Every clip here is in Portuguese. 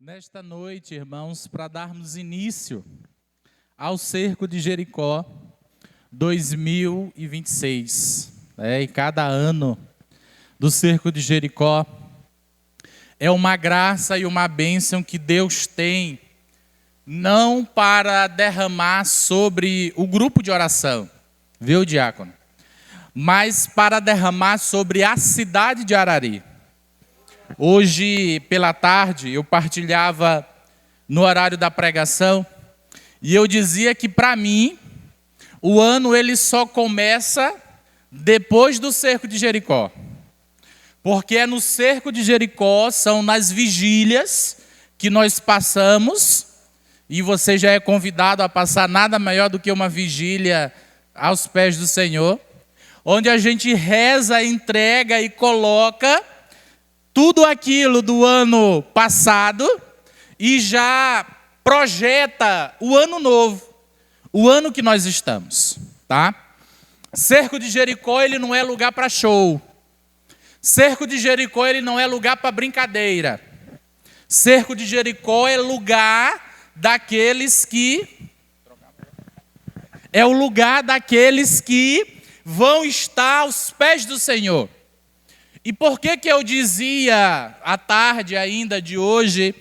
Nesta noite, irmãos, para darmos início ao Cerco de Jericó 2026. E cada ano do Cerco de Jericó é uma graça e uma bênção que Deus tem, não para derramar sobre o grupo de oração, viu, diácono? Mas para derramar sobre a cidade de Arari. Hoje, pela tarde, eu partilhava no horário da pregação e eu dizia que, para mim, o ano ele só começa depois do Cerco de Jericó. Porque é no Cerco de Jericó, são nas vigílias que nós passamos, e você já é convidado a passar nada maior do que uma vigília aos pés do Senhor, onde a gente reza, entrega e coloca tudo aquilo do ano passado e já projeta o ano novo, o ano que nós estamos, tá? Cerco de Jericó, ele não é lugar para show. Cerco de Jericó, ele não é lugar para brincadeira. Cerco de Jericó é lugar daqueles que... É o lugar daqueles que vão estar aos pés do Senhor. E por que eu dizia, à tarde ainda de hoje,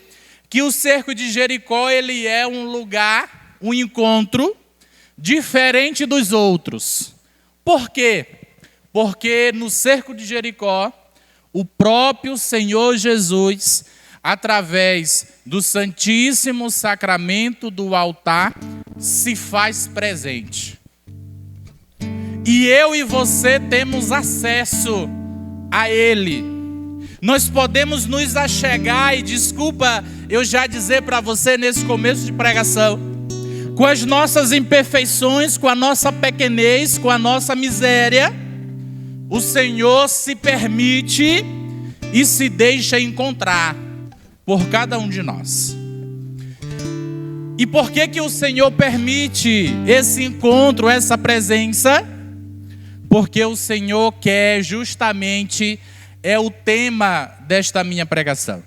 que o Cerco de Jericó ele é um lugar, um encontro diferente dos outros? Por quê? Porque no Cerco de Jericó, o próprio Senhor Jesus, através do Santíssimo Sacramento do altar, se faz presente. E eu e você temos acesso a Ele. Nós podemos nos achegar, e desculpa eu já dizer para você nesse começo de pregação, com as nossas imperfeições, com a nossa pequenez, com a nossa miséria, o Senhor se permite e se deixa encontrar por cada um de nós. E por que o Senhor permite esse encontro, essa presença? Porque o Senhor quer justamente, é o tema desta minha pregação.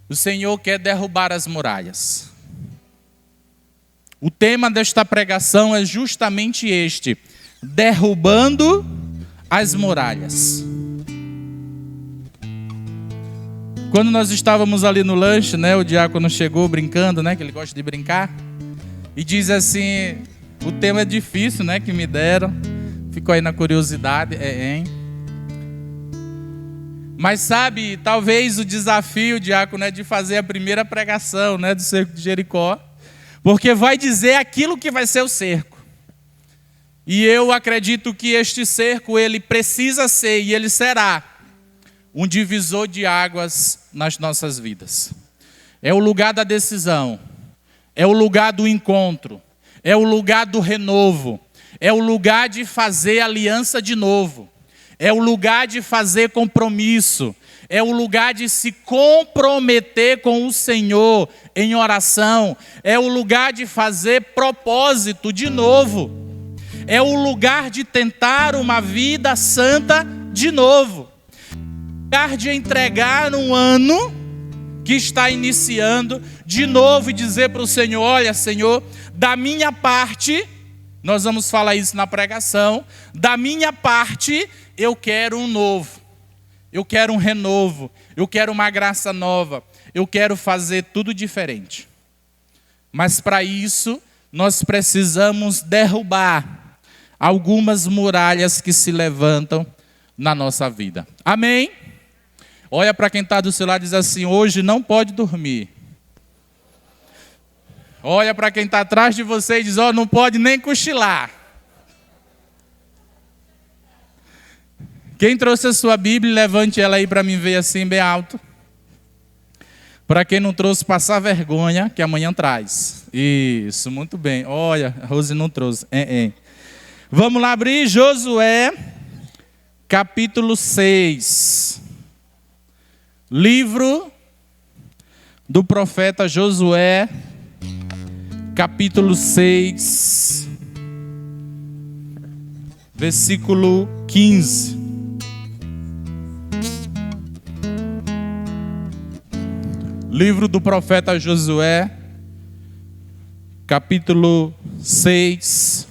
O Senhor quer derrubar as muralhas. O tema desta pregação é justamente este: derrubando as muralhas. Quando nós estávamos ali no lanche, o diácono chegou brincando, que ele gosta de brincar, e diz assim: o tema é difícil, que me deram. Ficou aí na curiosidade, hein? Mas sabe, talvez o desafio, diácono, é de fazer a primeira pregação, do Cerco de Jericó, porque vai dizer aquilo que vai ser o cerco. E eu acredito que este cerco, ele precisa ser, e ele será, um divisor de águas nas nossas vidas. É o lugar da decisão, é o lugar do encontro, é o lugar do renovo, é o lugar de fazer aliança de novo. É o lugar de fazer compromisso. É o lugar de se comprometer com o Senhor em oração. É o lugar de fazer propósito de novo. É o lugar de tentar uma vida santa de novo. É o lugar de entregar um ano que está iniciando de novo e dizer para o Senhor: olha, Senhor, da minha parte... Nós vamos falar isso na pregação. Da minha parte, eu quero um novo. Eu quero um renovo. Eu quero uma graça nova. Eu quero fazer tudo diferente. Mas para isso, nós precisamos derrubar algumas muralhas que se levantam na nossa vida. Amém? Olha para quem está do seu lado e diz assim: hoje não pode dormir. Olha para quem está atrás de você e diz: não pode nem cochilar. Quem trouxe a sua Bíblia, levante ela aí para mim ver assim bem alto. Para quem não trouxe, passar vergonha, que amanhã traz. Isso, muito bem. Olha, a Rose não trouxe. Vamos lá abrir Josué, capítulo 6. Livro do profeta Josué, capítulo 6, versículo 15. Livro do profeta Josué, capítulo 6.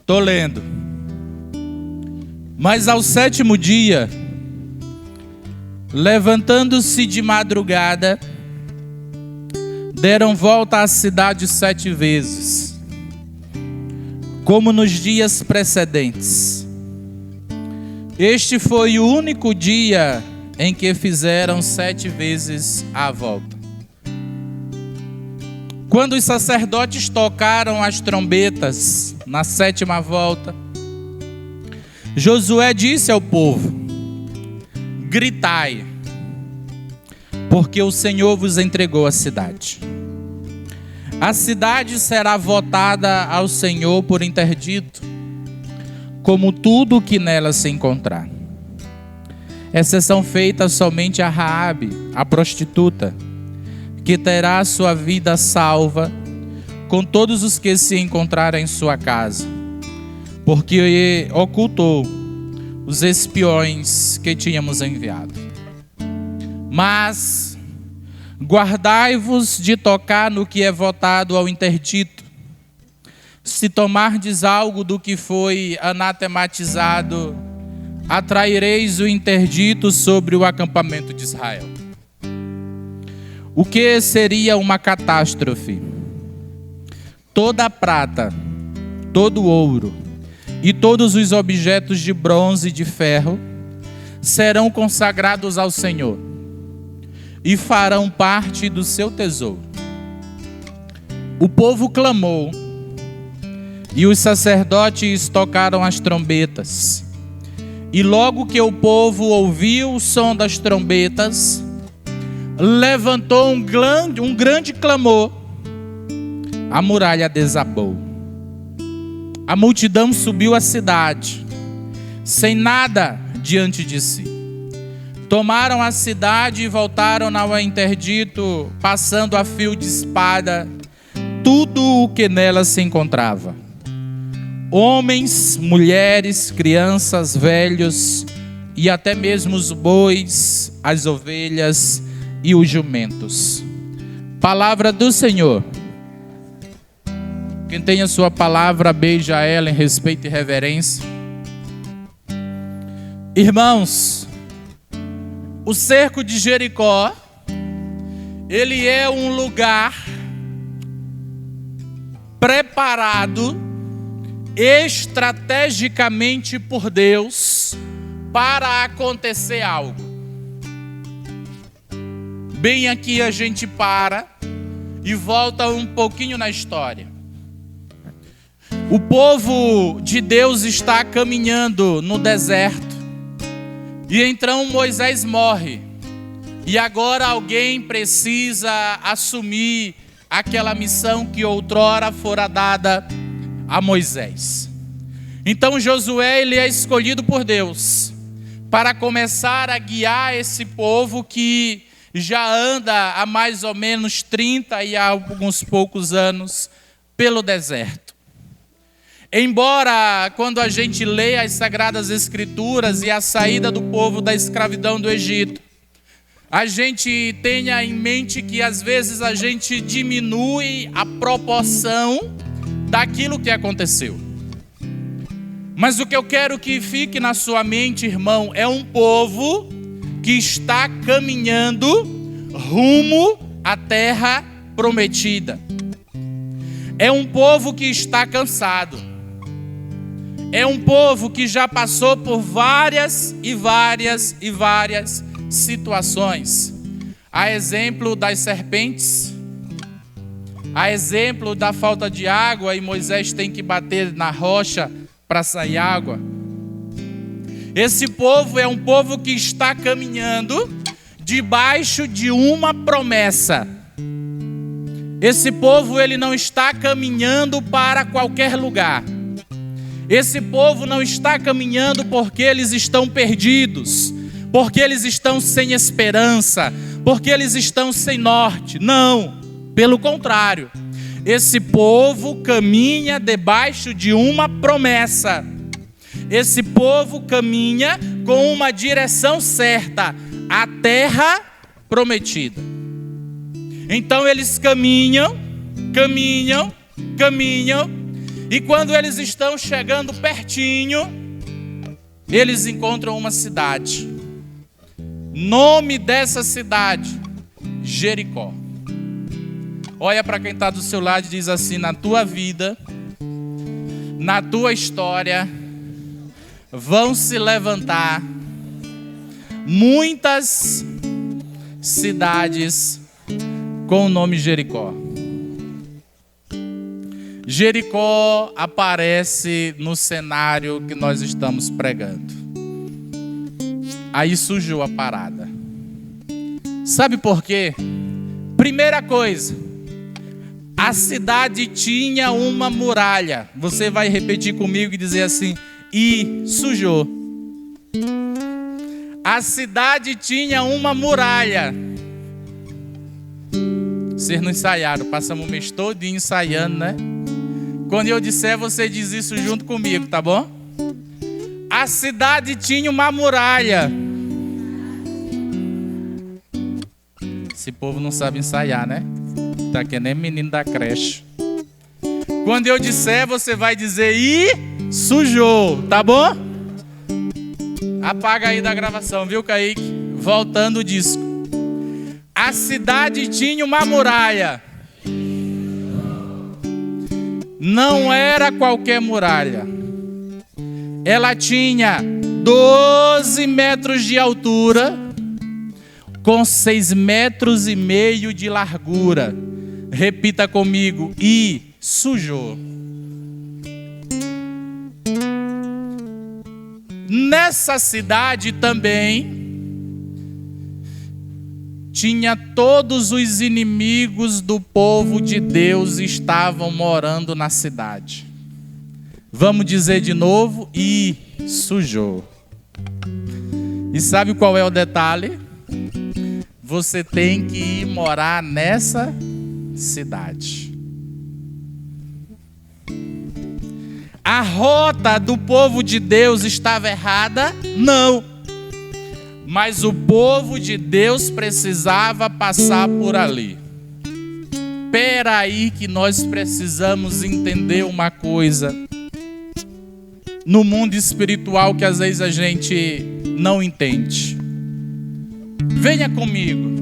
Estou lendo. Mas ao 7º dia, levantando-se de madrugada, deram volta à cidade 7 vezes, como nos dias precedentes. Este foi o único dia em que fizeram 7 vezes a volta. Quando os sacerdotes tocaram as trombetas na 7ª volta, Josué disse ao povo: gritai, porque o Senhor vos entregou a cidade. A cidade será votada ao Senhor por interdito, como tudo o que nela se encontrar. Exceção feita somente a Raabe, a prostituta, que terá sua vida salva com todos os que se encontrarem em sua casa, porque ocultou os espiões que tínhamos enviado. Mas guardai-vos de tocar no que é votado ao interdito. Se tomardes algo do que foi anatematizado, atraireis o interdito sobre o acampamento de Israel. O que seria uma catástrofe? Toda a prata, todo o ouro e todos os objetos de bronze e de ferro serão consagrados ao Senhor e farão parte do seu tesouro. O povo clamou e os sacerdotes tocaram as trombetas. E logo que o povo ouviu o som das trombetas, levantou um grande clamor. A muralha desabou. A multidão subiu à cidade, sem nada diante de si. Tomaram a cidade e voltaram ao interdito, passando a fio de espada tudo o que nela se encontrava. Homens, mulheres, crianças, velhos e até mesmo os bois, as ovelhas e os jumentos. Palavra do Senhor. Quem tem a sua palavra, beija ela em respeito e reverência. Irmãos, o cerco de Jericó, ele é um lugar preparado estrategicamente por Deus para acontecer algo. Bem aqui a gente para e volta um pouquinho na história. O povo de Deus está caminhando no deserto e então Moisés morre. E agora alguém precisa assumir aquela missão que outrora fora dada a Moisés. Então Josué, ele é escolhido por Deus para começar a guiar esse povo que já anda há mais ou menos 30 e há alguns poucos anos pelo deserto. Embora quando a gente lê as Sagradas Escrituras e a saída do povo da escravidão do Egito, a gente tenha em mente que às vezes a gente diminui a proporção daquilo que aconteceu. Mas o que eu quero que fique na sua mente, irmão, é um povo que está caminhando rumo à terra prometida. É um povo que está cansado. É um povo que já passou por várias situações. A exemplo das serpentes, a exemplo da falta de água e Moisés tem que bater na rocha para sair água. Esse povo é um povo que está caminhando debaixo de uma promessa. Esse povo, ele não está caminhando para qualquer lugar. Esse povo não está caminhando porque eles estão perdidos, porque eles estão sem esperança, porque eles estão sem norte. Não, pelo contrário. Esse povo caminha debaixo de uma promessa. Esse povo caminha com uma direção certa, a terra prometida. Então eles caminham, e quando eles estão chegando pertinho, eles encontram uma cidade. Nome dessa cidade, Jericó. Olha para quem está do seu lado e diz assim: na tua vida, na tua história, vão se levantar muitas cidades com o nome Jericó. Jericó aparece no cenário que nós estamos pregando. Aí sujou a parada. Sabe por quê? Primeira coisa, a cidade tinha uma muralha. Você vai repetir comigo e dizer assim: e sujou. A cidade tinha uma muralha. Vocês não ensaiaram, passamos o mês todinho ensaiando, né? Quando eu disser, você diz isso junto comigo, tá bom? A cidade tinha uma muralha. Esse povo não sabe ensaiar, né? Tá que nem menino da creche. Quando eu disser, você vai dizer: e sujou, tá bom? Apaga aí da gravação, viu, Kaique? Voltando o disco. A cidade tinha uma muralha. Não era qualquer muralha. Ela tinha 12 metros de altura, com 6,5 metros de largura. Repita comigo: e sujou. Nessa cidade também tinha todos os inimigos do povo de Deus estavam morando na cidade. Vamos dizer de novo: e sujou. E sabe qual é o detalhe? Você tem que ir morar nessa cidade. A rota do povo de Deus estava errada? Não. Mas o povo de Deus precisava passar por ali. Espera aí que nós precisamos entender uma coisa. No mundo espiritual que às vezes a gente não entende. Venha comigo.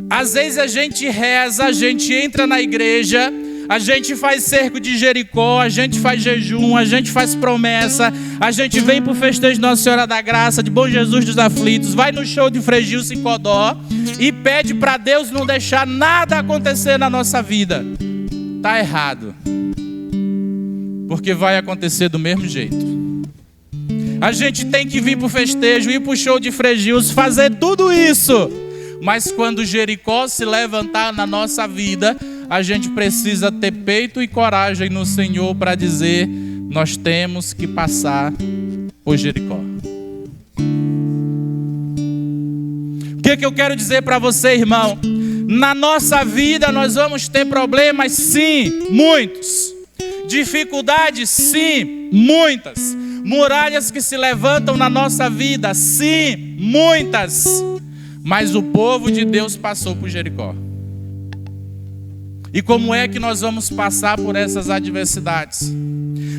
Às vezes a gente reza, a gente entra na igreja, a gente faz cerco de Jericó, a gente faz jejum, a gente faz promessa, a gente vem para o festejo Nossa Senhora da Graça, de Bom Jesus dos Aflitos, vai no show de Frei Gilson e Codó e pede para Deus não deixar nada acontecer na nossa vida. Tá errado. Porque vai acontecer do mesmo jeito. A gente tem que vir para o festejo, ir para o show de Frei Gilson, fazer tudo isso. Mas quando Jericó se levantar na nossa vida, a gente precisa ter peito e coragem no Senhor para dizer: nós temos que passar por Jericó. O que eu quero dizer para você, irmão? Na nossa vida nós vamos ter problemas, sim, muitos. Dificuldades, sim, muitas. Muralhas que se levantam na nossa vida, sim, muitas. Mas o povo de Deus passou por Jericó. E como é que nós vamos passar por essas adversidades?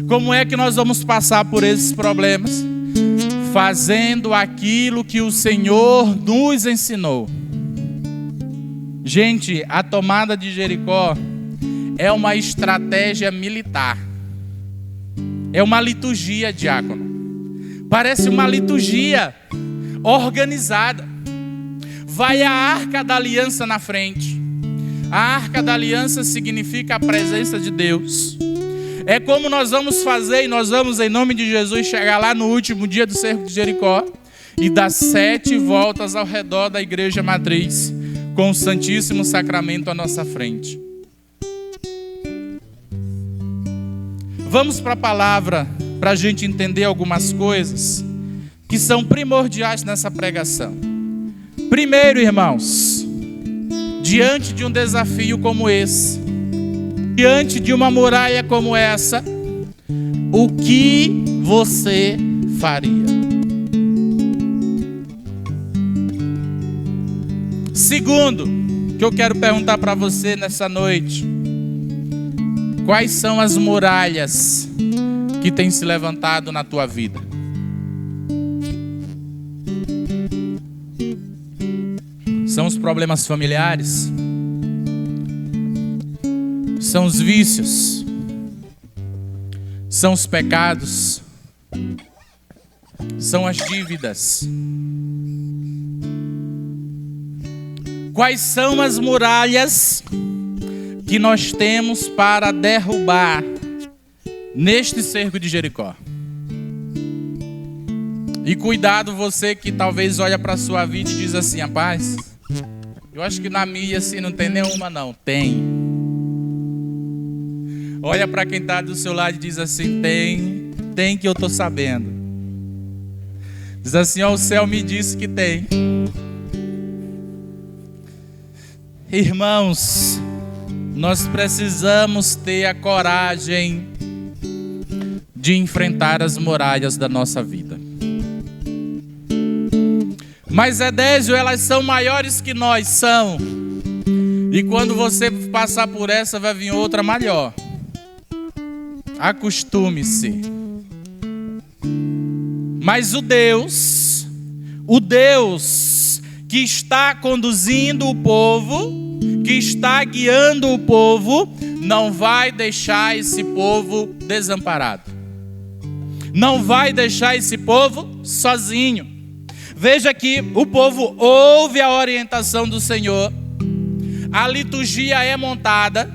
Como é que nós vamos passar por esses problemas? Fazendo aquilo que o Senhor nos ensinou. Gente, a tomada de Jericó é uma estratégia militar. É uma liturgia, diácono. Parece uma liturgia organizada. Vai a Arca da Aliança na frente. A Arca da Aliança significa a presença de Deus. É como nós vamos fazer, e nós vamos, em nome de Jesus, chegar lá no último dia do cerco de Jericó e dar 7 voltas ao redor da igreja matriz, com o Santíssimo Sacramento à nossa frente. Vamos para a palavra, para a gente entender algumas coisas que são primordiais nessa pregação. Primeiro, irmãos, diante de um desafio como esse, diante de uma muralha como essa, o que você faria? Segundo, que eu quero perguntar para você nessa noite: quais são as muralhas que têm se levantado na tua vida? São os problemas familiares? São os vícios? São os pecados? São as dívidas? Quais são as muralhas que nós temos para derrubar neste cerco de Jericó? E cuidado você que talvez olha para a sua vida e diz assim: rapaz, eu acho que na minha assim não tem nenhuma não. Tem. Olha para quem está do seu lado e diz assim: tem que eu estou sabendo. Diz assim: ó, o céu me disse que tem. Irmãos, nós precisamos ter a coragem de enfrentar as muralhas da nossa vida. Mas, Edésio, elas são maiores que nós, são. E quando você passar por essa, vai vir outra maior. Acostume-se. Mas o Deus que está conduzindo o povo, que está guiando o povo, não vai deixar esse povo desamparado. Não vai deixar esse povo sozinho. Veja que o povo ouve a orientação do Senhor, a liturgia é montada.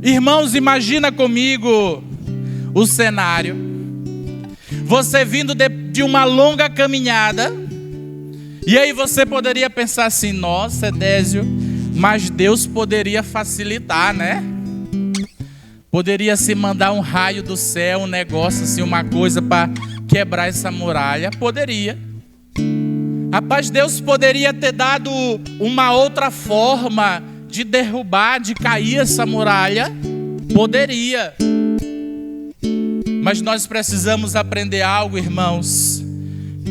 Irmãos, imagina comigo o cenário. Você vindo de uma longa caminhada, e aí você poderia pensar assim: nossa, Edésio, mas Deus poderia facilitar, né? Poderia se mandar um raio do céu, um negócio assim, uma coisa para quebrar essa muralha. Poderia. Rapaz, Deus poderia ter dado uma outra forma de derrubar, de cair essa muralha. Poderia. Mas nós precisamos aprender algo, irmãos,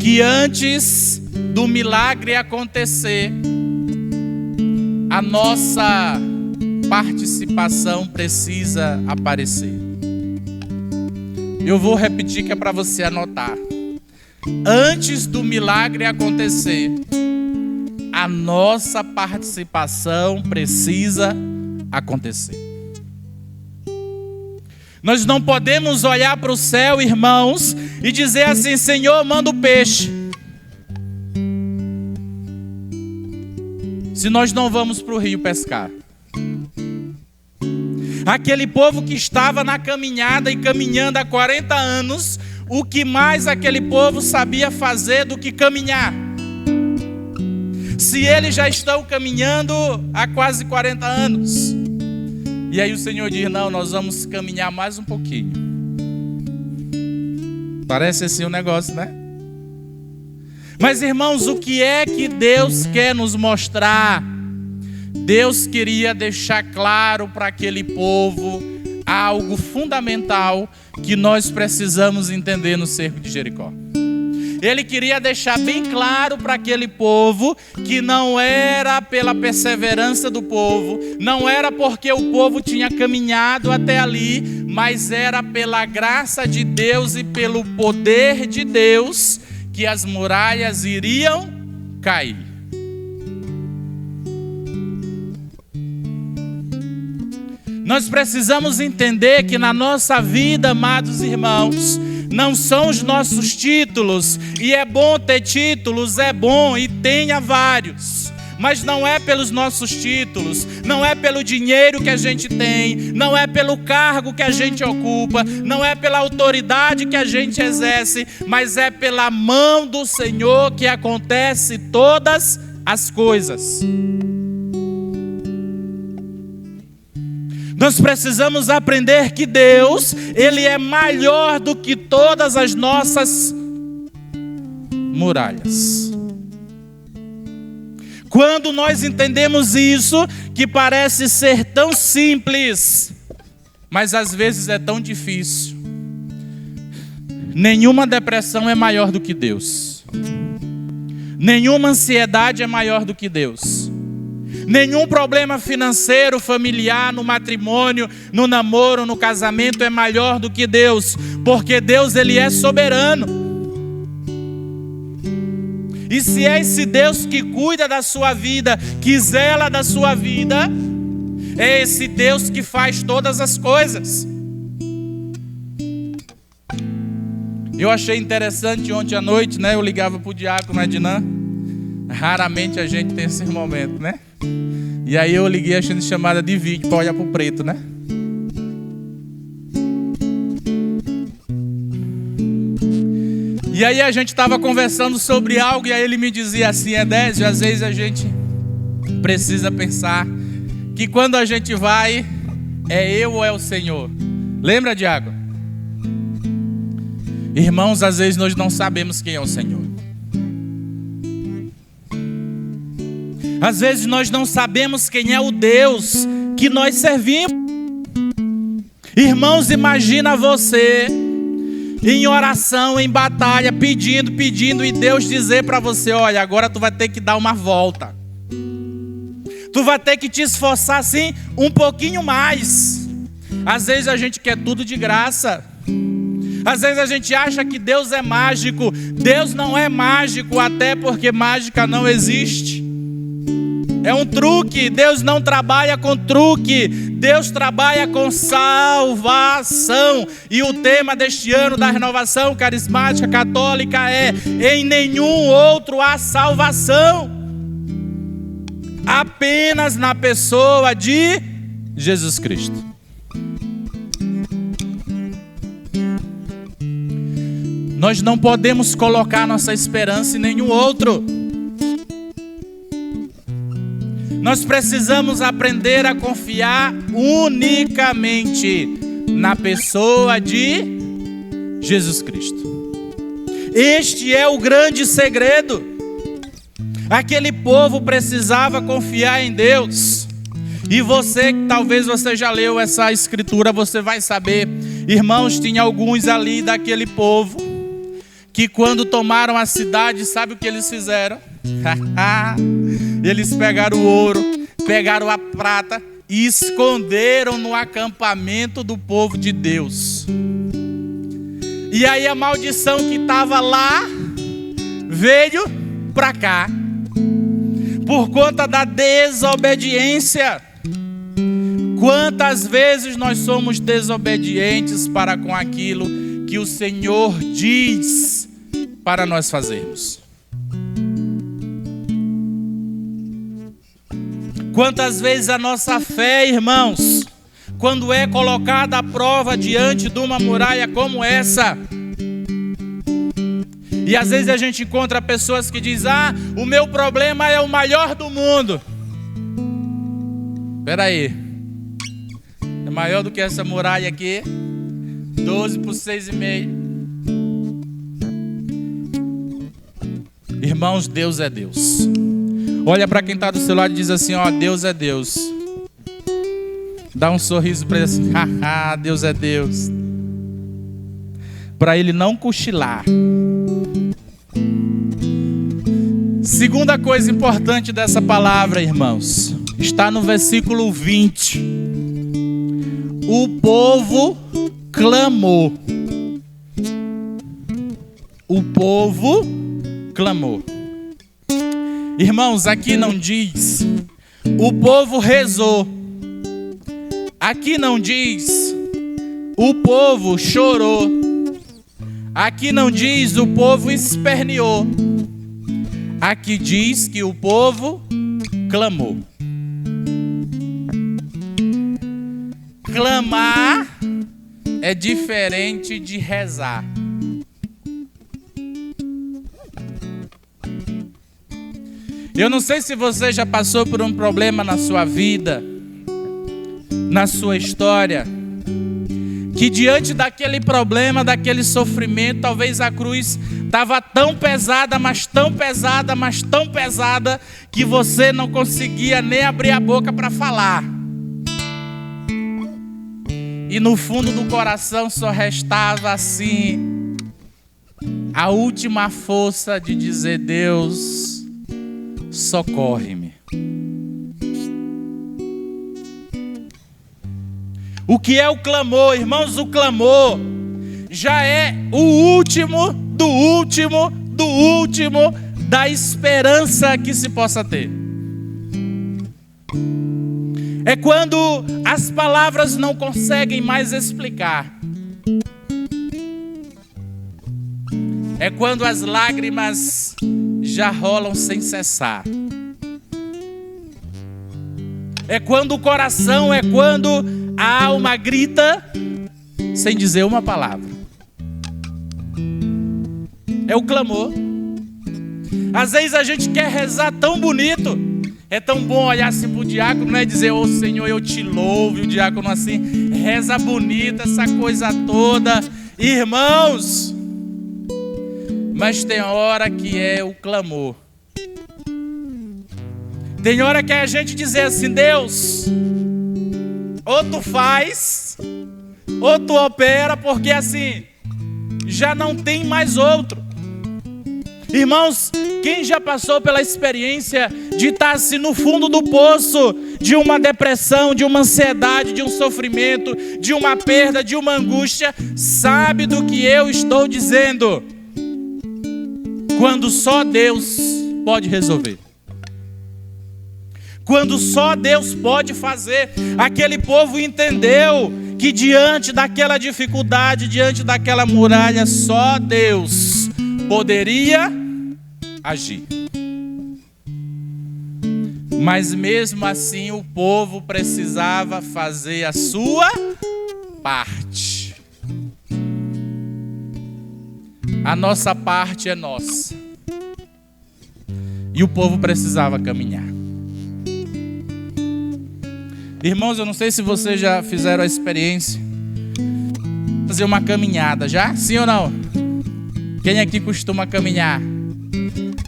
que antes do milagre acontecer, a nossa participação precisa aparecer. Eu vou repetir que é para você anotar. Antes do milagre acontecer, a nossa participação precisa acontecer. Nós não podemos olhar para o céu, irmãos, e dizer assim: Senhor, manda o peixe, se nós não vamos para o rio pescar. Aquele povo que estava na caminhada e caminhando há 40 anos, o que mais aquele povo sabia fazer do que caminhar? Se eles já estão caminhando há quase 40 anos. E aí o Senhor diz: não, nós vamos caminhar mais um pouquinho. Parece assim um negócio, né? Mas, irmãos, o que é que Deus quer nos mostrar? Deus queria deixar claro para aquele povo algo fundamental que nós precisamos entender no cerco de Jericó. Ele queria deixar bem claro para aquele povo que não era pela perseverança do povo, não era porque o povo tinha caminhado até ali, mas era pela graça de Deus e pelo poder de Deus que as muralhas iriam cair. Nós precisamos entender que na nossa vida, amados irmãos, não são os nossos títulos, e é bom ter títulos, é bom, e tenha vários, mas não é pelos nossos títulos, não é pelo dinheiro que a gente tem, não é pelo cargo que a gente ocupa, não é pela autoridade que a gente exerce, mas é pela mão do Senhor que acontece todas as coisas. Nós precisamos aprender que Deus, Ele é maior do que todas as nossas muralhas. Quando nós entendemos isso, que parece ser tão simples, mas às vezes é tão difícil. Nenhuma depressão é maior do que Deus. Nenhuma ansiedade é maior do que Deus. Nenhum problema financeiro, familiar, no matrimônio, no namoro, no casamento é maior do que Deus, porque Deus, Ele é soberano. E se é esse Deus que cuida da sua vida, que zela da sua vida, é esse Deus que faz todas as coisas. Eu achei interessante ontem à noite, né? Eu ligava para o diácono Adnan. Raramente a gente tem esse momento, né? E aí eu liguei achando chamada de vídeo para olhar para o preto, né? E aí a gente estava conversando sobre algo e aí ele me dizia assim: Edésio, às vezes a gente precisa pensar que quando a gente vai, é eu ou é o Senhor? Lembra, Diago? Irmãos, às vezes nós não sabemos quem é o Senhor. Às vezes nós não sabemos quem é o Deus que nós servimos. Irmãos, imagina você em oração, em batalha, pedindo, e Deus dizer para você: olha, agora tu vai ter que dar uma volta. Tu vai ter que te esforçar assim um pouquinho mais. Às vezes a gente quer tudo de graça. Às vezes a gente acha que Deus é mágico. Deus não é mágico, até porque mágica não existe. É um truque. Deus não trabalha com truque. Deus trabalha com salvação. E o tema deste ano da renovação carismática católica é: em nenhum outro há salvação, apenas na pessoa de Jesus Cristo. Nós não podemos colocar nossa esperança em nenhum outro. Nós precisamos aprender a confiar unicamente na pessoa de Jesus Cristo. Este é o grande segredo. Aquele povo precisava confiar em Deus. E você, talvez você já leu essa escritura, você vai saber. Irmãos, tinha alguns ali daquele povo que quando tomaram a cidade, sabe o que eles fizeram? Eles pegaram o ouro, pegaram a prata e esconderam no acampamento do povo de Deus. E aí a maldição que estava lá veio para cá, por conta da desobediência. Quantas vezes nós somos desobedientes para com aquilo que o Senhor diz para nós fazermos? Quantas vezes a nossa fé, irmãos, quando é colocada à prova diante de uma muralha como essa, e às vezes a gente encontra pessoas que dizem: ah, o meu problema é o maior do mundo. Espera aí, é maior do que essa muralha aqui, 12 por 6,5. Irmãos, Deus é Deus. Olha para quem está do seu lado e diz assim: ó, Deus é Deus. Dá um sorriso para ele assim: haha, Deus é Deus. Para ele não cochilar. Segunda coisa importante dessa palavra, irmãos, está no versículo 20. O povo clamou. O povo clamou. Irmãos, aqui não diz o povo rezou. Aqui não diz o povo chorou. Aqui não diz o povo esperneou. Aqui diz que o povo clamou. Clamar é diferente de rezar. Eu não sei se você já passou por um problema na sua vida, na sua história, que diante daquele problema, daquele sofrimento, talvez a cruz estava tão pesada, mas tão pesada, mas tão pesada, que você não conseguia nem abrir a boca para falar. E no fundo do coração só restava assim: a última força de dizer: Deus, socorre-me. O que é o clamor, irmãos? O clamor já é o último do último do último da esperança que se possa ter. É quando as palavras não conseguem mais explicar. É quando as lágrimas já rolam sem cessar. É quando o coração, é quando a alma grita sem dizer uma palavra. É o clamor. Às vezes a gente quer rezar tão bonito. É tão bom olhar assim pro diácono, né? Dizer: ô Senhor, eu te louvo. E o diácono assim, reza bonita, essa coisa toda. Irmãos, mas tem hora que é o clamor. Tem hora que é a gente dizer assim: Deus, ou tu faz, ou tu opera, porque assim, já não tem mais outro. Irmãos, quem já passou pela experiência de estar assim no fundo do poço, de uma depressão, de uma ansiedade, de um sofrimento, de uma perda, de uma angústia, sabe do que eu estou dizendo? Quando só Deus pode resolver. Quando só Deus pode fazer. Aquele povo entendeu que diante daquela dificuldade, diante daquela muralha, só Deus poderia agir. Mas mesmo assim o povo precisava fazer a sua parte. A nossa parte é nossa. E o povo precisava caminhar. Irmãos, eu não sei se vocês já fizeram a experiência de fazer uma caminhada, já? Sim ou não? Quem aqui costuma caminhar?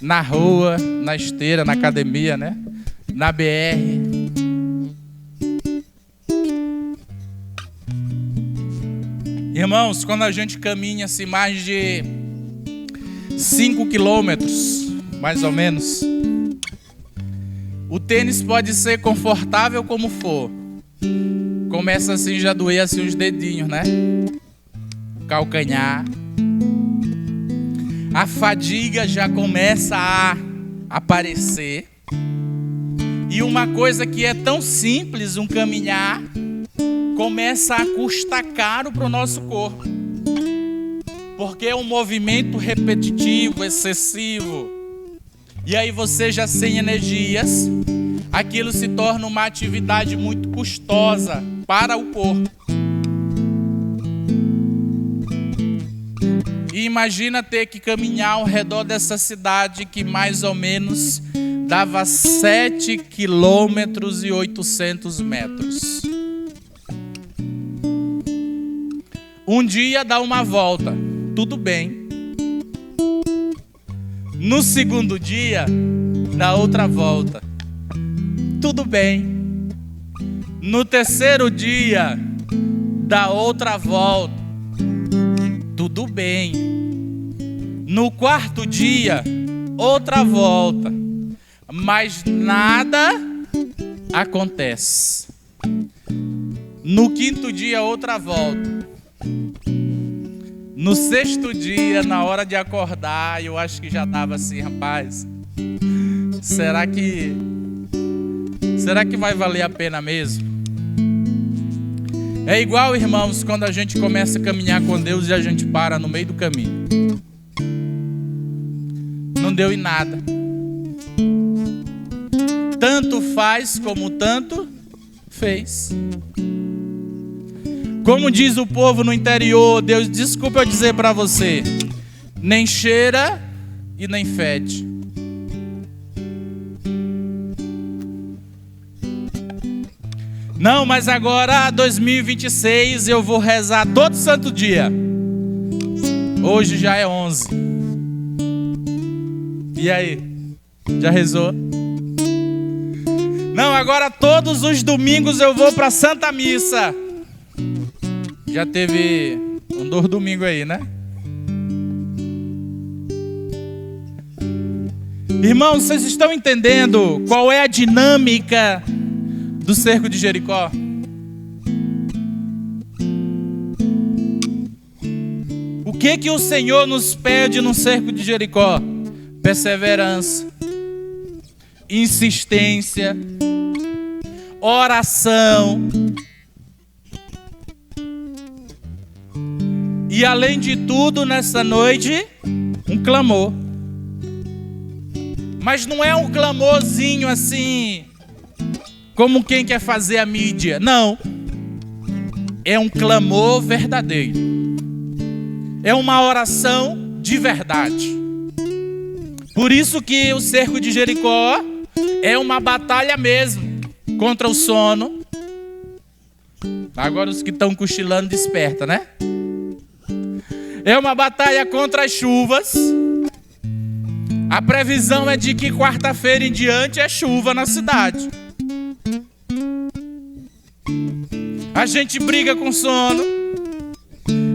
Na rua, na esteira, na academia, né? Na BR. Irmãos, quando a gente caminha assim mais de 5 quilômetros, mais ou menos, o tênis pode ser confortável como for. Começa assim já a doer assim os dedinhos, né? O calcanhar. A fadiga já começa a aparecer. E uma coisa que é tão simples, um caminhar, começa a custar caro para o nosso corpo. Porque é um movimento repetitivo, excessivo. E aí você já sem energias, aquilo se torna uma atividade muito custosa para o corpo. E imagina ter que caminhar ao redor dessa cidade que mais ou menos dava 7 quilômetros e 800 metros. Um dia dá uma volta, tudo bem. No segundo dia, dá outra volta, tudo bem. No terceiro dia, dá outra volta, tudo bem. No quarto dia, outra volta, mas nada acontece. No quinto dia, outra volta. No sexto dia, na hora de acordar, eu acho que já estava assim: rapaz, será que vai valer a pena mesmo? É igual, irmãos, quando a gente começa a caminhar com Deus e a gente para no meio do caminho. Não deu em nada. Tanto faz como tanto fez. Como diz o povo no interior, Deus, desculpa eu dizer para você, nem cheira e nem fede. Não, mas agora 2026 eu vou rezar todo santo dia. Hoje já é 11. E aí? Já rezou? Não, agora todos os domingos eu vou para Santa Missa. Já teve um 2 domingos aí, né? Irmãos, vocês estão entendendo qual é a dinâmica do cerco de Jericó? O que o Senhor nos pede no cerco de Jericó? Perseverança, insistência, oração. E além de tudo, nessa noite, um clamor. Mas não é um clamorzinho assim, como quem quer fazer a mídia. Não. É um clamor verdadeiro. É uma oração de verdade. Por isso que o cerco de Jericó é uma batalha mesmo contra o sono. Agora os que estão cochilando desperta, né? É uma batalha contra as chuvas. A previsão é de que quarta-feira em diante é chuva na cidade. A gente briga com sono.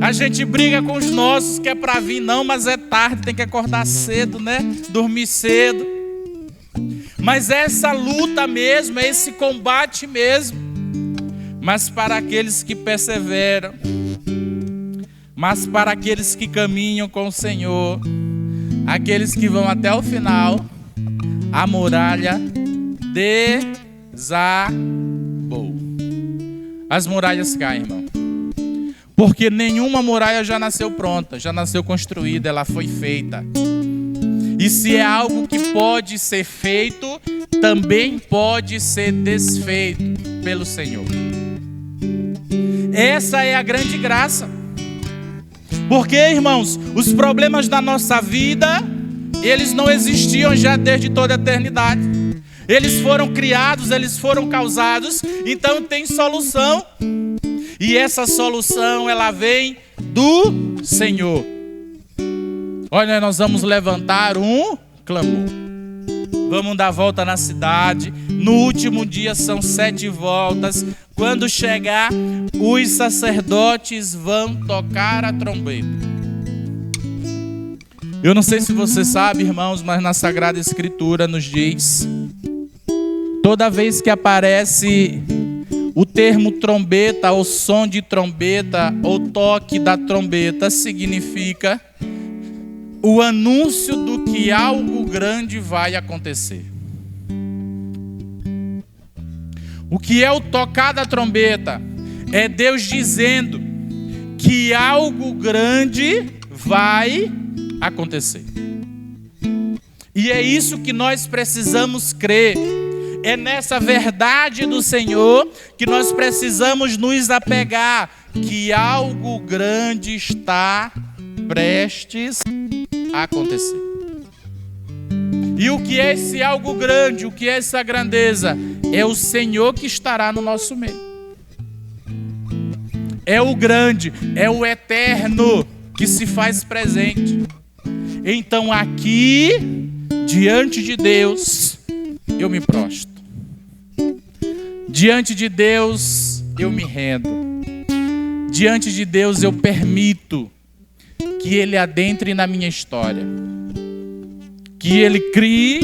A gente briga com os nossos que é para vir, não, mas é tarde, tem que acordar cedo, né? Dormir cedo. Mas é essa luta mesmo, é esse combate mesmo. Mas para aqueles que perseveram, mas para aqueles que caminham com o Senhor, aqueles que vão até o final, a muralha desabou. As muralhas caem, irmão. Porque nenhuma muralha já nasceu pronta, já nasceu construída, ela foi feita. E se é algo que pode ser feito, também pode ser desfeito pelo Senhor. Essa é a grande graça. Porque, irmãos, os problemas da nossa vida, eles não existiam já desde toda a eternidade. Eles foram criados, eles foram causados, então tem solução. E essa solução, ela vem do Senhor. Olha, nós vamos levantar um clamor. Vamos dar volta na cidade. No último dia são 7 voltas. Quando chegar, os sacerdotes vão tocar a trombeta. Eu não sei se você sabe, irmãos, mas na Sagrada Escritura nos diz: toda vez que aparece o termo trombeta, ou som de trombeta, ou toque da trombeta, significa o anúncio do que algo grande vai acontecer. O que é o tocar da trombeta? É Deus dizendo que algo grande vai acontecer. E é isso que nós precisamos crer. É nessa verdade do Senhor que nós precisamos nos apegar, que algo grande está prestes a acontecer. E o que é esse algo grande? O que é essa grandeza? É o Senhor que estará no nosso meio. É o grande, é o eterno que se faz presente. Então aqui, diante de Deus, eu me prostro. Diante de Deus, eu me rendo. Diante de Deus, eu permito que Ele adentre na minha história. Que Ele crie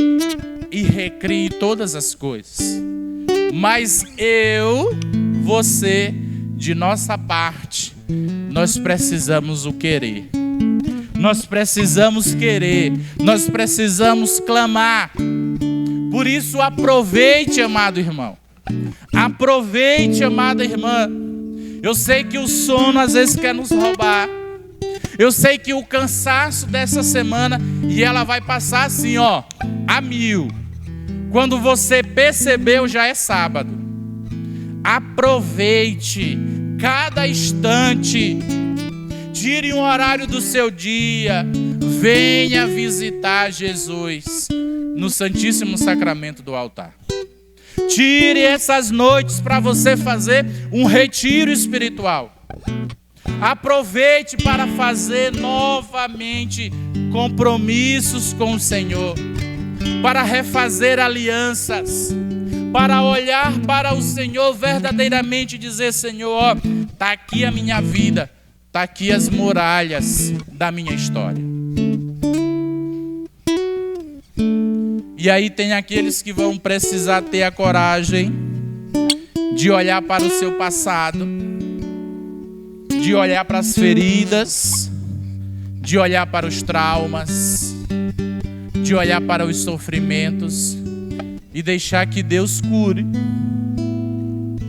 e recrie todas as coisas. Mas eu, você, de nossa parte, nós precisamos o querer. Nós precisamos querer. Nós precisamos clamar. Por isso, aproveite, amado irmão. Aproveite, amada irmã. Eu sei que o sono às vezes quer nos roubar. Eu sei que o cansaço dessa semana, e ela vai passar assim, ó, a 1000. Quando você percebeu, já é sábado. Aproveite cada instante. Tire um horário do seu dia. Venha visitar Jesus no Santíssimo Sacramento do altar. Tire essas noites para você fazer um retiro espiritual. Aproveite para fazer novamente compromissos com o Senhor, para refazer alianças, para olhar para o Senhor verdadeiramente e dizer: Senhor, ó, tá aqui a minha vida, tá aqui as muralhas da minha história. E aí tem aqueles que vão precisar ter a coragem de olhar para o seu passado, de olhar para as feridas, de olhar para os traumas, de olhar para os sofrimentos e deixar que Deus cure.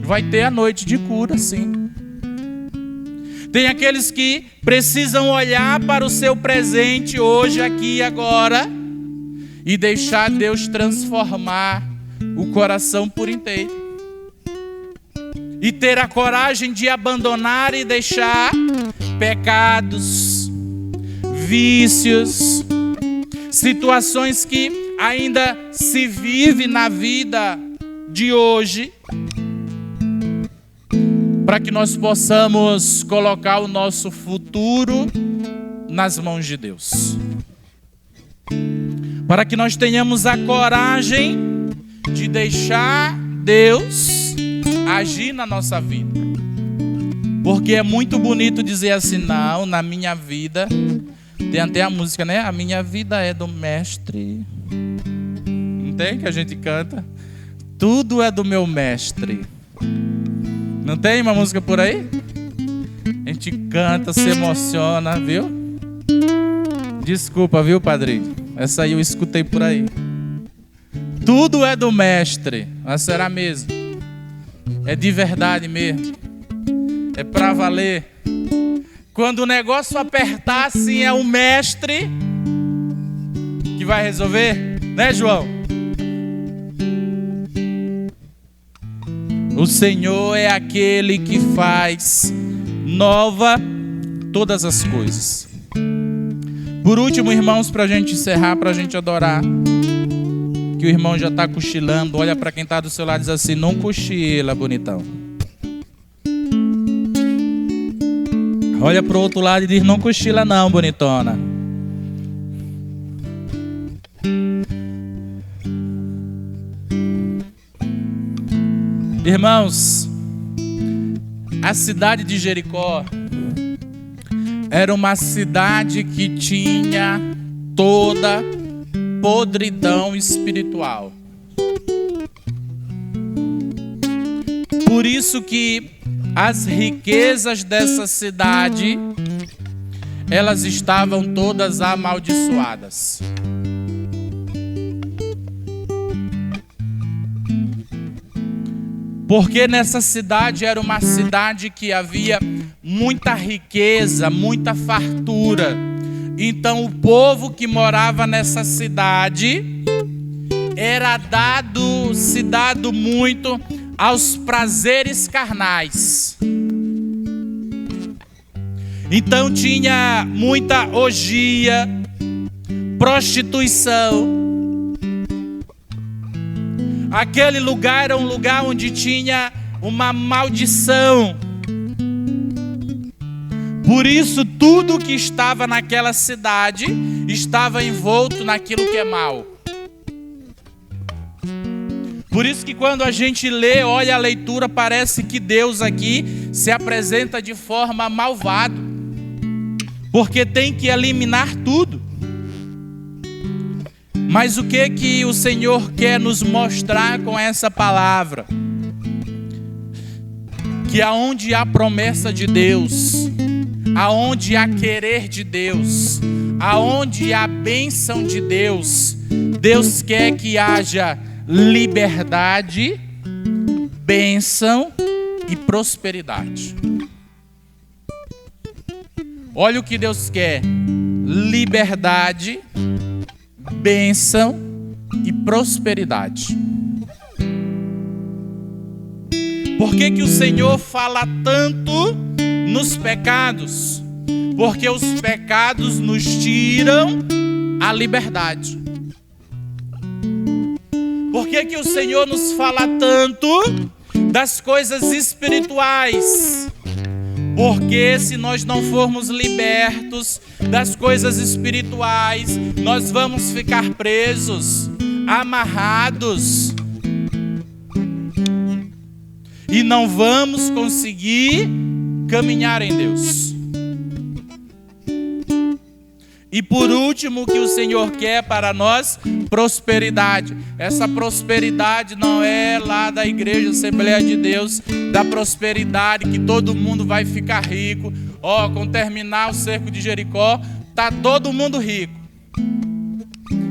Vai ter a noite de cura, sim. Tem aqueles que precisam olhar para o seu presente hoje, aqui e agora, e deixar Deus transformar o coração por inteiro. E ter a coragem de abandonar e deixar pecados, vícios, situações que ainda se vive na vida de hoje, para que nós possamos colocar o nosso futuro nas mãos de Deus. Para que nós tenhamos a coragem de deixar Deus agir na nossa vida. Porque é muito bonito dizer assim, não, na minha vida, tem até a música, né? A minha vida é do mestre. Não tem que a gente canta? Tudo é do meu mestre. Não tem uma música por aí? A gente canta, se emociona, viu? Desculpa, viu, padrinho? Essa aí eu escutei por aí. Tudo é do mestre. Mas será mesmo? É de verdade mesmo? É pra valer? Quando o negócio apertar, assim, é o mestre que vai resolver? Né, João? O Senhor é aquele que faz nova todas as coisas. Por último, irmãos, para a gente encerrar, para a gente adorar, que o irmão já está cochilando, olha para quem está do seu lado e diz assim, não cochila, bonitão. Olha para o outro lado e diz, não cochila não, bonitona. Irmãos, a cidade de Jericó era uma cidade que tinha toda podridão espiritual. Por isso que as riquezas dessa cidade, elas estavam todas amaldiçoadas. Porque nessa cidade era uma cidade que havia muita riqueza, muita fartura. Então o povo que morava nessa cidade era se dado muito aos prazeres carnais. Então tinha muita orgia, prostituição. Aquele lugar era um lugar onde tinha uma maldição. Por isso, tudo que estava naquela cidade estava envolto naquilo que é mal. Por isso que quando a gente lê, olha a leitura, parece que Deus aqui se apresenta de forma malvada. Porque tem que eliminar tudo. Mas o que o Senhor quer nos mostrar com essa palavra? Que aonde há promessa de Deus, aonde há querer de Deus, aonde há bênção de Deus, Deus quer que haja liberdade, bênção e prosperidade. Olha o que Deus quer: liberdade, bênção e prosperidade. Por que o Senhor fala tanto nos pecados? Porque os pecados nos tiram a liberdade. Por que o Senhor nos fala tanto das coisas espirituais? Porque se nós não formos libertos das coisas espirituais, nós vamos ficar presos, amarrados, e não vamos conseguir caminhar em Deus. E por último, o que o Senhor quer para nós? Prosperidade. Essa prosperidade não é lá da Igreja Assembleia de Deus, da prosperidade que todo mundo vai ficar rico. Quando terminar o cerco de Jericó, tá todo mundo rico.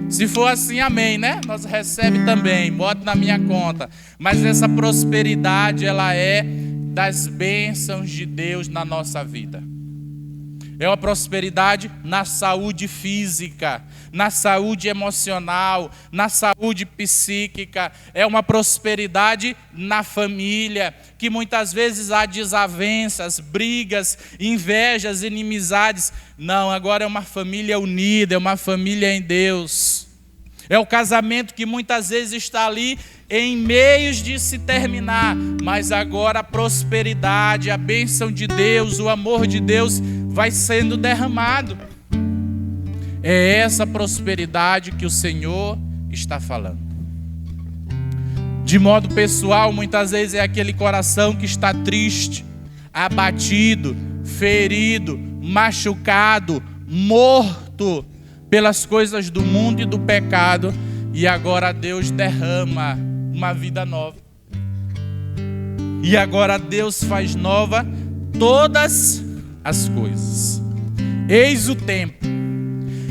Se for assim, amém, né? Nós recebemos também, bota na minha conta. Mas essa prosperidade, ela é das bênçãos de Deus na nossa vida. É uma prosperidade na saúde física, na saúde emocional, na saúde psíquica. É uma prosperidade na família, que muitas vezes há desavenças, brigas, invejas, inimizades. Não, agora é uma família unida, é uma família em Deus. É o casamento que muitas vezes está ali em meios de se terminar, mas agora a prosperidade, a bênção de Deus, o amor de Deus vai sendo derramado. É essa prosperidade que o Senhor está falando. De modo pessoal, muitas vezes é aquele coração que está triste, abatido, ferido, machucado, morto pelas coisas do mundo e do pecado, e agora Deus derrama uma vida nova. E agora Deus faz nova todas as coisas. Eis o tempo,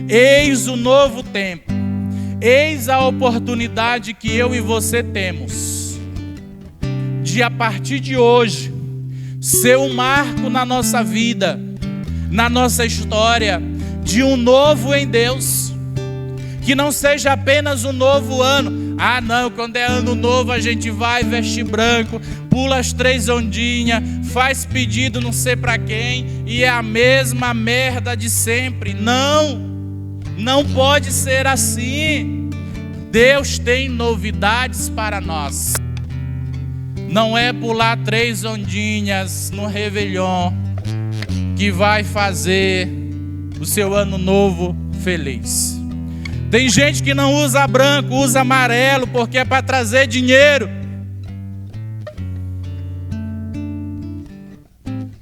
eis o novo tempo, eis a oportunidade que eu e você temos de, a partir de hoje, ser um marco na nossa vida, na nossa história, de um novo em Deus. Que não seja apenas um novo ano. Não, quando é ano novo a gente vai vestir branco, pula as 3 ondinhas, faz pedido não sei para quem, e é a mesma merda de sempre. Não pode ser assim. Deus tem novidades para nós. Não é pular 3 ondinhas no Réveillon que vai fazer o seu ano novo feliz. Tem gente que não usa branco, usa amarelo, porque é para trazer dinheiro.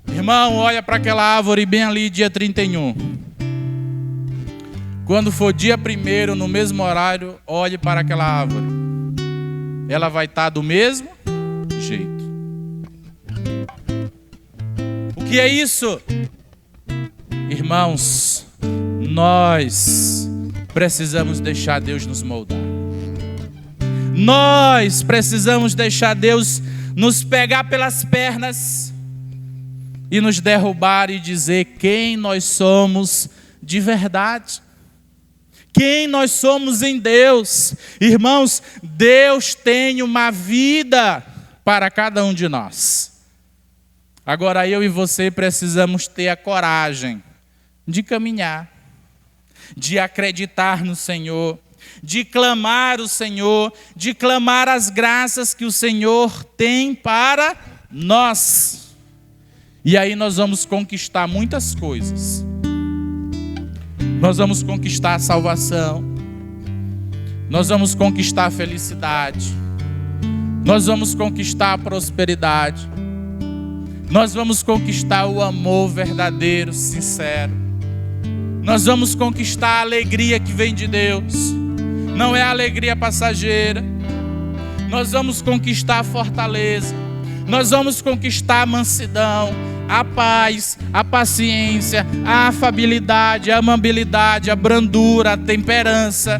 Irmão, olha para aquela árvore bem ali, dia 31. Quando for dia 1º, no mesmo horário, olhe para aquela árvore. Ela vai estar do mesmo jeito. O que é isso? Irmãos, nós precisamos deixar Deus nos moldar. Nós precisamos deixar Deus nos pegar pelas pernas e nos derrubar e dizer quem nós somos de verdade. Quem nós somos em Deus. Irmãos, Deus tem uma vida para cada um de nós. Agora eu e você precisamos ter a coragem de caminhar, de acreditar no Senhor, de clamar o Senhor, de clamar as graças que o Senhor tem para nós. E aí nós vamos conquistar muitas coisas. Nós vamos conquistar a salvação, nós vamos conquistar a felicidade, nós vamos conquistar a prosperidade, nós vamos conquistar o amor verdadeiro, sincero. Nós vamos conquistar a alegria que vem de Deus. Não é a alegria passageira. Nós vamos conquistar a fortaleza. Nós vamos conquistar a mansidão, a paz, a paciência, a afabilidade, a amabilidade, a brandura, a temperança.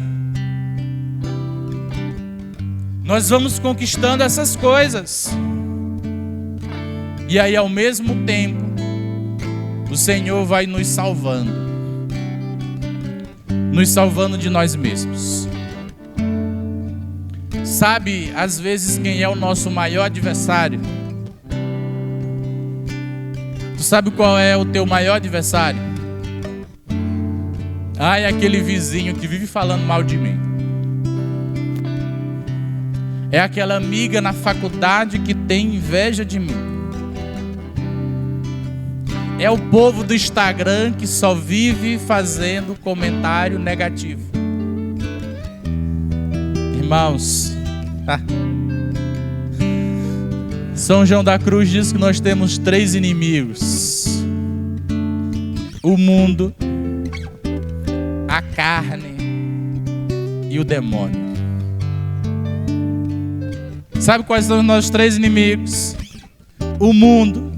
Nós vamos conquistando essas coisas. E aí, ao mesmo tempo, o Senhor vai nos salvando de nós mesmos. Sabe, às vezes, quem é o nosso maior adversário? Tu sabe qual é o teu maior adversário? É aquele vizinho que vive falando mal de mim. É aquela amiga na faculdade que tem inveja de mim. É o povo do Instagram que só vive fazendo comentário negativo. Irmãos, São João da Cruz diz que nós temos 3 inimigos: o mundo, a carne e o demônio. Sabe quais são os nossos três inimigos? O mundo,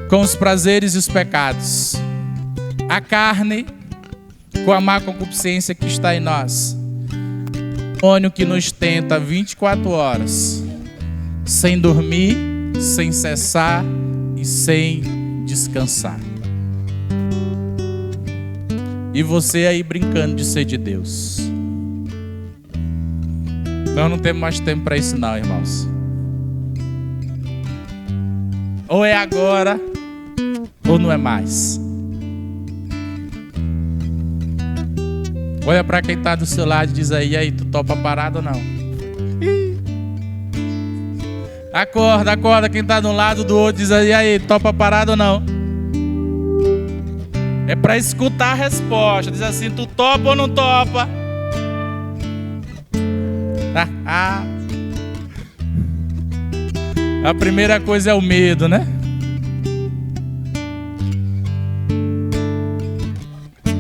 com os prazeres e os pecados. A carne, com a má concupiscência que está em nós. O demônio que nos tenta 24 horas, sem dormir, sem cessar e sem descansar. E você aí brincando de ser de Deus. Nós não temos mais tempo para isso não, irmãos. Ou é agora, ou não é mais. Olha para quem está do seu lado e diz aí, tu topa a parada ou não? Acorda, acorda, quem está de um lado do outro diz aí, topa a parada ou não? É para escutar a resposta, diz assim, tu topa ou não topa? A primeira coisa é o medo, né?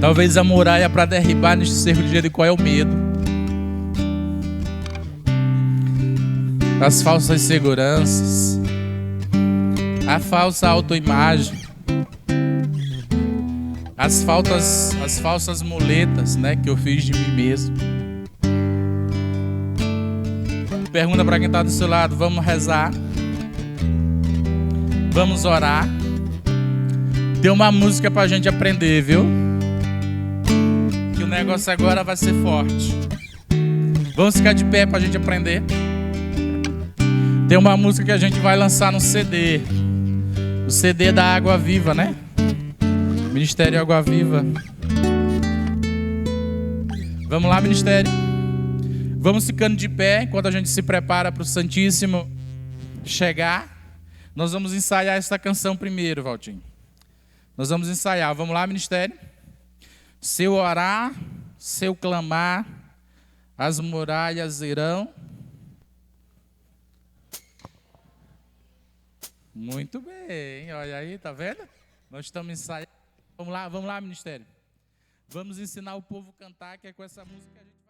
Talvez a muralha para derribar neste cerco de Jericó é o medo. As falsas seguranças, a falsa autoimagem, as falsas muletas, né, que eu fiz de mim mesmo. Pergunta para quem está do seu lado, vamos rezar? Vamos orar? Tem uma música para a gente aprender, viu? Que o negócio agora vai ser forte. Vamos ficar de pé para a gente aprender? Tem uma música que a gente vai lançar no CD. O CD da Água Viva, né? Ministério Água Viva. Vamos lá, Ministério. Vamos ficando de pé enquanto a gente se prepara para o Santíssimo chegar. Nós vamos ensaiar essa canção primeiro, Valtinho. Nós vamos ensaiar. Vamos lá, Ministério. Se eu orar, se eu clamar, as muralhas irão. Muito bem. Olha aí, tá vendo? Nós estamos ensaiando. Vamos lá, Ministério. Vamos ensinar o povo a cantar, que é com essa música que a gente